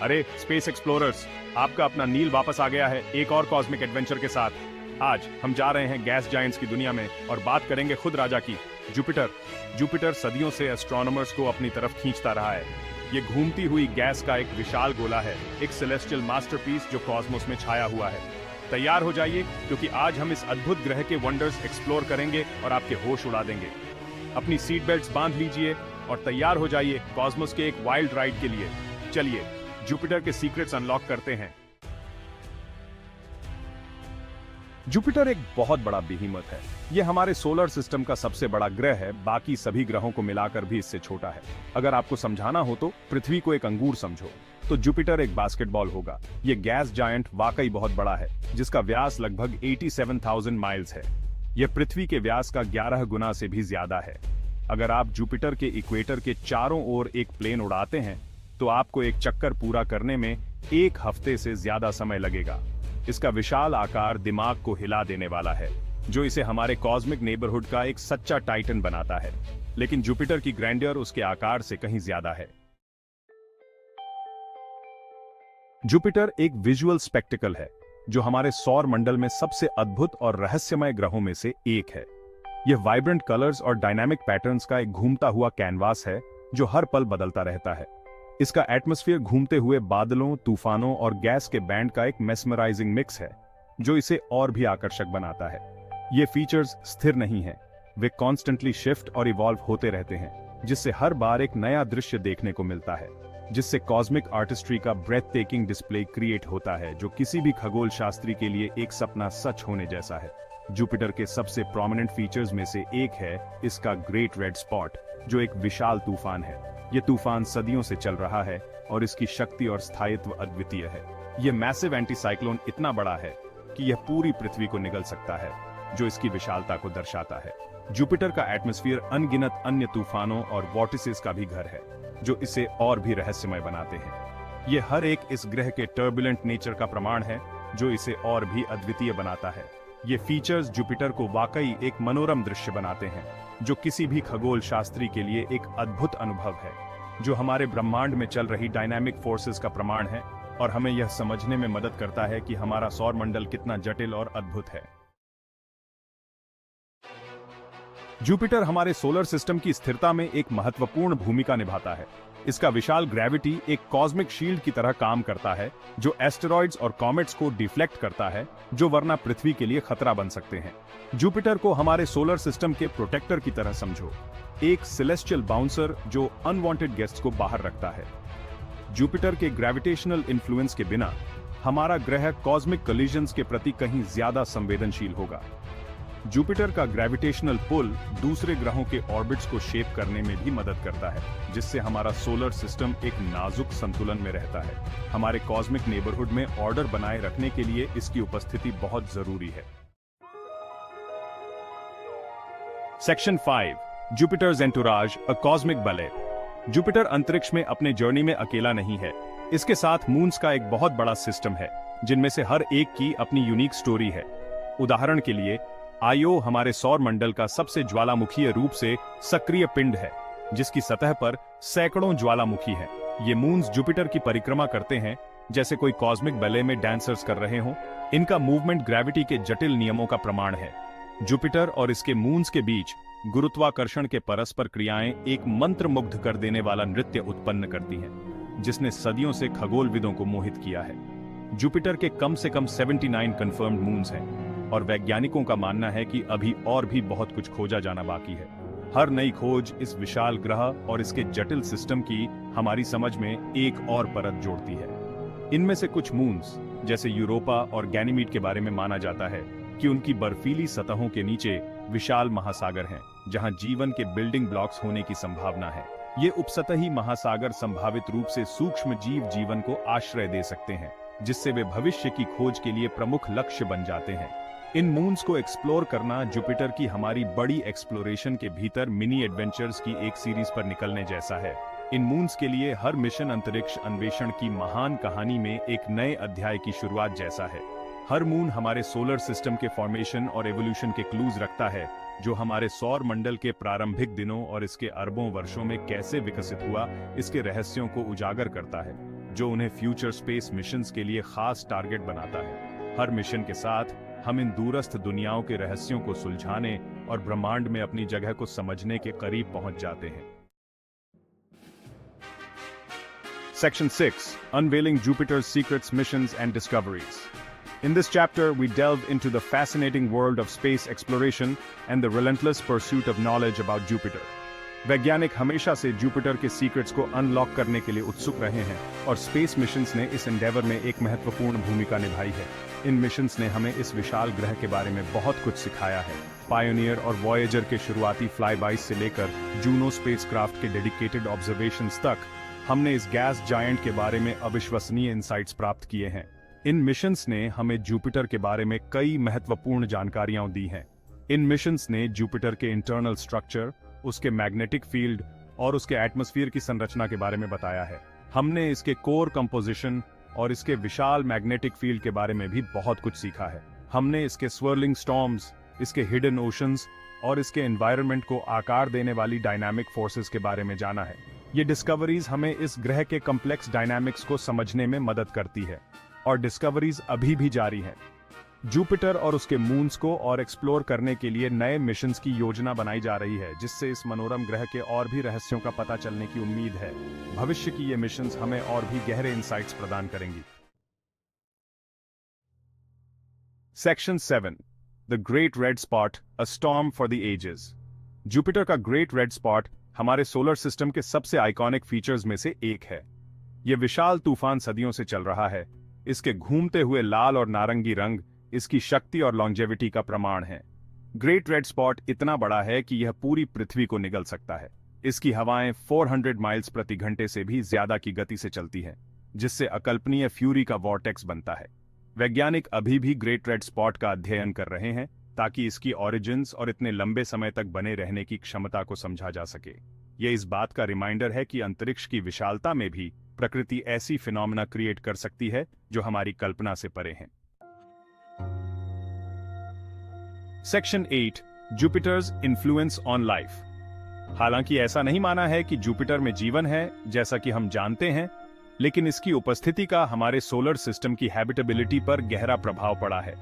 अरे space explorers, आपका अपना नील वापस आ गया है एक और कॉस्मिक एडवेंचर के साथ। आज हम जा रहे हैं गैस जायंट्स की दुनिया में और बात करेंगे खुद राजा की, जुपिटर। जुपिटर सदियों से एस्ट्रोनॉमर्स को अपनी तरफ खींचता रहा है। ये घूमती हुई गैस का एक विशाल गोला है, एक सेलेस्टियल मास्टरपीस जो कॉस्मोस में छाया हुआ है। तैयार हो जाइए, क्योंकि आज हम इस अद्भुत ग्रह के वंडर्स एक्सप्लोर करेंगे और आपके होश उड़ा देंगे। अपनी सीट बेल्ट्स बांध लीजिए और तैयार हो जाइए कॉस्मोस के एक वाइल्ड राइड के लिए। चलिए जुपिटर के सीक्रेट्स अनलॉक करते हैं। जुपिटर एक बहुत बड़ा बीहीमथ है। यह हमारे सोलर सिस्टम का सबसे बड़ा ग्रह है, बाकी सभी ग्रहों को मिलाकर भी इससे छोटा है। अगर आपको समझाना हो तो पृथ्वी को एक अंगूर समझो, तो जुपिटर एक बास्केटबॉल होगा। यह गैस जायंट वाकई बहुत बड़ा है, जिसका व्यास लगभग 87,000 माइल्स है। यह पृथ्वी के व्यास का 11 गुना से भी ज्यादा है। अगर आप जुपिटर के इक्वेटर के चारों ओर एक प्लेन उड़ाते हैं तो आपको एक चक्कर पूरा करने में 1 हफ्ते से ज्यादा समय लगेगा। इसका विशाल आकार दिमाग को हिला देने वाला है, जो इसे हमारे कॉस्मिक नेबरहुड का एक सच्चा टाइटन बनाता है। लेकिन जुपिटर की ग्रैंडियर उसके आकार से कहीं ज्यादा है। जुपिटर एक विजुअल स्पेक्टिकल है, जो हमारे सौर मंडल में सबसे अद्भुत और रहस्यमय ग्रहों में से एक है। यह वाइब्रेंट कलर्स और डायनामिक पैटर्न्स का एक घूमता हुआ कैनवास है, जो हर पल बदलता रहता है। इसका एटमॉस्फेयर घूमते हुए बादलों, तूफानों और गैस के बैंड का एक मेस्मराइजिंग मिक्स है, जो इसे और भी आकर्षक बनाता है। ये फीचर्स स्थिर नहीं हैं, वे कॉन्स्टेंटली शिफ्ट और इवॉल्व होते रहते हैं, जिससे हर बार एक नया दृश्य देखने को मिलता है, जिससे कॉस्मिक आर्टिस्ट्री का ब्रेथ टेकिंग डिस्प्ले क्रिएट होता है, जो किसी भी खगोल शास्त्री के लिए एक सपना सच होने जैसा है। जुपिटर के सबसे प्रोमिनेंट फीचर्स में से एक है इसका ग्रेट रेड स्पॉट, जो एक विशाल तूफान है। यह तूफान सदियों से चल रहा है और इसकी शक्ति और स्थायित्व अद्वितीय है। यह मैसिव एंटीसाइक्लोन इतना बड़ा है कि यह पूरी पृथ्वी को निगल सकता है, जो इसकी विशालता को दर्शाता है। जुपिटर का एटमॉस्फेयर अनगिनत अन्य तूफानों और वॉर्टिसेस का भी घर है, जो इसे और भी रहस्यमय बनाते हैं। यह हर एक इस ग्रह के टर्बुलेंट नेचर का प्रमाण है, जो इसे और भी अद्वितीय बनाता है। ये फीचर्स जुपिटर को वाकई एक मनोरम दृश्य बनाते हैं, जो किसी भी खगोल शास्त्री के लिए एक अद्भुत अनुभव है, जो हमारे ब्रह्मांड में चल रही डायनामिक फोर्सेस का प्रमाण है और हमें यह समझने में मदद करता है कि हमारा सौर मंडल कितना जटिल और अद्भुत है। जुपिटर हमारे सोलर सिस्टम की स्थिरता में एक महत्वपूर्ण भूमिका निभाता है। इसका विशाल ग्रेविटी एक कॉस्मिक शील्ड की तरह काम करता है, जो एस्टेरॉइड्स और कॉमेट्स को डिफ्लेक्ट करता है, जो वरना पृथ्वी के लिए खतरा बन सकते हैं। जुपिटर को हमारे सोलर सिस्टम के प्रोटेक्टर की तरह समझो, एक सेलेस्टियल बाउंसर जो अनवांटेड गेस्ट्स को बाहर रखता है। जुपिटर के ग्रेविटेशनल इन्फ्लुएंस के बिना हमारा ग्रह कॉस्मिक कोलिजन्स के प्रति कहीं ज्यादा संवेदनशील होगा। जुपिटर का ग्रेविटेशनल पुल दूसरे ग्रहों के ऑर्बिट्स को शेप करने में भी मदद करता है, जिससे हमारा सोलर सिस्टम एक नाजुक संतुलन में रहता है। हमारे कॉस्मिक नेबरहुड में ऑर्डर बनाए रखने के लिए इसकी उपस्थिति बहुत जरूरी है। सेक्शन 5, जुपिटर्स एंटुराज, अ कॉस्मिक बले। जुपिटर अंतरिक्ष में अपने जर्नी में अकेला नहीं है। इसके साथ मून्स का एक बहुत बड़ा सिस्टम है, जिनमें से हर एक की अपनी यूनिक स्टोरी है। उदाहरण के लिए आयो हमारे सौर मंडल का सबसे ज्वालामुखीय रूप से सक्रिय पिंड है, जिसकी सतह पर सैकड़ों ज्वालामुखी हैं। ये मून्स जुपिटर की परिक्रमा करते हैं, जैसे कोई कॉस्मिक बैले में डांसर्स कर रहे हों। इनका मूवमेंट ग्रेविटी के जटिल नियमों का प्रमाण है। जुपिटर और इसके मून्स के बीच गुरुत्वाकर्षण के परस्पर क्रियाएं एक मंत्रमुग्ध कर देने वाला नृत्य उत्पन्न करती हैं, जिसने सदियों से खगोलविदों को मोहित किया है। जुपिटर के कम से कम 79 कंफर्म्ड मून्स हैं, और वैज्ञानिकों का मानना है कि अभी और भी बहुत कुछ खोजा जाना बाकी है। हर नई खोज इस विशाल ग्रह और इसके जटिल सिस्टम की हमारी समझ में एक और परत जोड़ती है। इनमें से कुछ मून्स, जैसे यूरोपा और गैनीमीड के बारे में माना जाता है कि उनकी बर्फीली सतहों के नीचे विशाल महासागर हैं, जहां जीवन के बिल्डिंग ब्लॉक्स होने की संभावना है। ये उपसतही महासागर संभावित रूप से सूक्ष्म जीवन को आश्रय दे सकते हैं, जिससे वे भविष्य की खोज के लिए प्रमुख लक्ष्य बन जाते हैं। इन मून्स को एक्सप्लोर करना जुपिटर की हमारी बड़ी एक्सप्लोरेशन के भीतर मिनी एडवेंचर्स की एक सीरीज पर निकलने जैसा है। इन मून्स के लिए हर मिशन अंतरिक्ष अन्वेषण की महान कहानी में एक नए अध्याय की शुरुआत जैसा है। हर मून हमारे सोलर सिस्टम के फॉर्मेशन और एवोल्यूशन के क्लूज रखता है, जो हमारे सौर मंडल के प्रारंभिक दिनों और इसके अरबों वर्षों में कैसे विकसित हुआ, इसके रहस्यों को उजागर करता है। जो उन्हें फ्यूचर स्पेस मिशंस के लिए खास टारगेट बनाता है। हर मिशन के साथ हम इन दूरस्थ दुनियाओं के रहस्यों को सुलझाने और ब्रह्मांड में अपनी जगह को समझने के करीब पहुंच जाते हैं। Section 6. Unveiling Jupiter's Secrets, Missions and Discoveries. In this chapter, we delve into the fascinating world of space exploration and the relentless pursuit of knowledge about Jupiter. वैज्ञानिक हमेशा से जुपिटर के सीक्रेट्स को अनलॉक करने के लिए उत्सुक रहे हैं और स्पेस मिशंस ने इस एंडेवर में एक महत्वपूर्ण भूमिका निभाई है। इन मिशंस ने हमें इस विशाल ग्रह के बारे में बहुत कुछ सिखाया है। पायोनियर और वॉयेजर के शुरुआती फ्लाईबाइज से लेकर जूनो स्पेसक्राफ्ट के डेडिकेटेड ऑब्जर्वेशंस तक हमने इस गैस जायंट के बारे में अविश्वसनीय इंसाइट्स प्राप्त किए हैं। इन मिशंस ने हमें जुपिटर के बारे में कई महत्वपूर्ण जानकारियां दी हैं। इन मिशंस ने जुपिटर के इंटरनल स्ट्रक्चर, उसके मैग्नेटिक फील्ड और उसके एटमॉस्फेयर की संरचना के बारे में बताया है। हमने इसके कोर कंपोजिशन और इसके विशाल मैग्नेटिक फील्ड के बारे में भी बहुत कुछ सीखा है। हमने इसके स्वर्लिंग स्टॉर्म्स, इसके हिडन ओशंस और इसके एनवायरनमेंट को आकार देने वाली डायनामिक फोर्सेस के बारे में जाना है। ये डिस्कवरीज हमें इस ग्रह के कॉम्प्लेक्स डायनामिक्स को समझने में मदद करती है और डिस्कवरीज अभी भी जारी हैं। जुपिटर और उसके मून्स को और एक्सप्लोर करने के लिए नए मिशंस की योजना बनाई जा रही है, जिससे इस मनोरम ग्रह के और भी रहस्यों का पता चलने की उम्मीद है। भविष्य की ये मिशंस हमें और भी गहरे इंसाइट्स प्रदान करेंगी। Section 7. The great red spot, a storm for the ages. Jupiter का ग्रेट रेड स्पॉट हमारे सोलर सिस्टम के सबसे आइकॉनिक फीचर्स में से एक है। यह विशाल तूफान सदियों से चल रहा है। इसके घूमते हुए लाल और नारंगी रंग इसकी शक्ति और लॉन्जेविटी का प्रमाण है। ग्रेट रेड स्पॉट इतना बड़ा है कि यह पूरी पृथ्वी को निगल सकता है। इसकी हवाएं 400 माइल्स प्रति घंटे से भी ज्यादा की गति से चलती हैं, जिससे अकल्पनीय फ्यूरी का वॉर्टेक्स बनता है। वैज्ञानिक अभी भी ग्रेट रेड स्पॉट का अध्ययन कर रहे हैं ताकि इसकी ऑरिजिन्स और इतने लंबे समय तक बने रहने की क्षमता को समझा जा सके। यह इस बात का रिमाइंडर है कि अंतरिक्ष की विशालता में भी प्रकृति ऐसी फिनोमेना क्रिएट कर सकती है जो हमारी कल्पना से परे हैं। Section 8. Jupiter's influence on life. हालांकि ऐसा नहीं माना है कि जुपिटर में जीवन है जैसा कि हम जानते हैं, लेकिन इसकी उपस्थिति का हमारे सोलर सिस्टम की हैबिटेबिलिटी पर गहरा प्रभाव पड़ा है।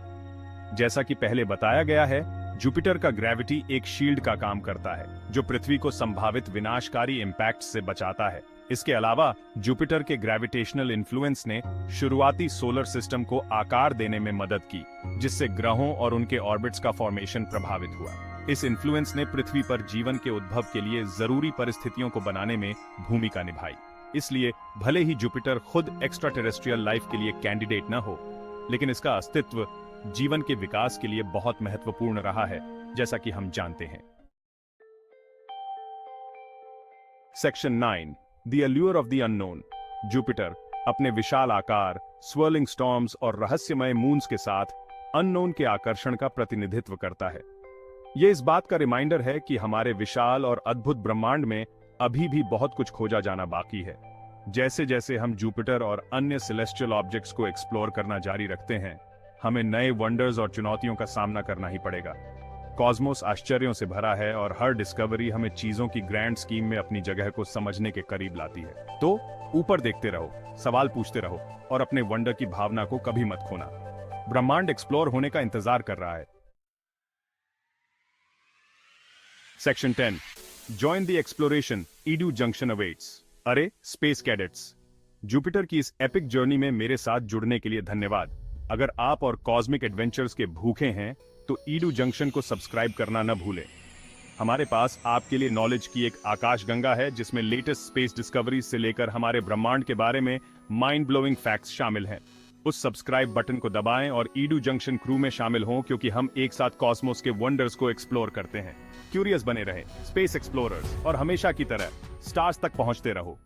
जैसा कि पहले बताया गया है, जुपिटर का ग्रेविटी एक शील्ड का काम करता है जो पृथ्वी को संभावित विनाशकारी इंपैक्ट से बचाता है। इसके अलावा जुपिटर के ग्रेविटेशनल इन्फ्लुएंस ने शुरुआती सोलर सिस्टम को आकार देने में मदद की, जिससे ग्रहों और उनके ऑर्बिट्स का फॉर्मेशन प्रभावित हुआ। इस इन्फ्लुएंस ने पृथ्वी पर जीवन के उद्भव के लिए जरूरी परिस्थितियों को बनाने में भूमिका निभाई। इसलिए भले ही जुपिटर खुद एक्स्ट्रा टेरेस्ट्रियल लाइफ के लिए कैंडिडेट न हो, लेकिन इसका अस्तित्व जीवन के विकास के लिए बहुत महत्वपूर्ण रहा है, जैसा कि हम जानते हैं। Section 9. The allure of the unknown. Jupiter अपने विशाल आकार, स्वर्लिंग स्टॉर्म्स और रहस्यमय मून्स के साथ अननोन के आकर्षण का प्रतिनिधित्व करता है। यह इस बात का रिमाइंडर है कि हमारे विशाल और अद्भुत ब्रह्मांड में अभी भी बहुत कुछ खोजा जाना बाकी है। जैसे जैसे हम जुपिटर और अन्य सेलेस्टियल ऑब्जेक्ट्स को एक्सप्लोर करना जारी रखते हैं, हमें नए वंडर्स और चुनौतियों का सामना करना ही पड़ेगा। कॉस्मोस आश्चर्यों से भरा है और हर डिस्कवरी हमें चीजों की ग्रैंड स्कीम में अपनी जगह को समझने के करीब लाती है। तो ऊपर देखते रहो, सवाल पूछते रहो और अपने वंडर की भावना को कभी मत खोना। ब्रह्मांड एक्सप्लोर होने का इंतजार कर रहा है। Section 10. Join the exploration, Edu junction awaits. अरे स्पेस कैडेट्स, जुपिटर की इस एपिक जर्नी में मेरे साथ जुड़ने के लिए धन्यवाद। अगर आप और कॉस्मिक एडवेंचर्स के भूखे हैं तो ईडू जंक्शन को सब्सक्राइब करना न भूलें। हमारे पास आपके लिए नॉलेज की एक आकाशगंगा है जिसमें लेटेस्ट स्पेस डिस्कवरीज से लेकर हमारे ब्रह्मांड के बारे में माइंड ब्लोइंग फैक्ट्स शामिल हैं। उस सब्सक्राइब बटन को दबाएं और ईडू जंक्शन क्रू में शामिल हों, क्योंकि हम एक साथ कॉस्मोस के वंडर्स को एक्सप्लोर करते हैं। क्यूरियस बने रहें, स्पेस एक्सप्लोरर्स, और हमेशा की तरह स्टार्स तक पहुंचते रहो।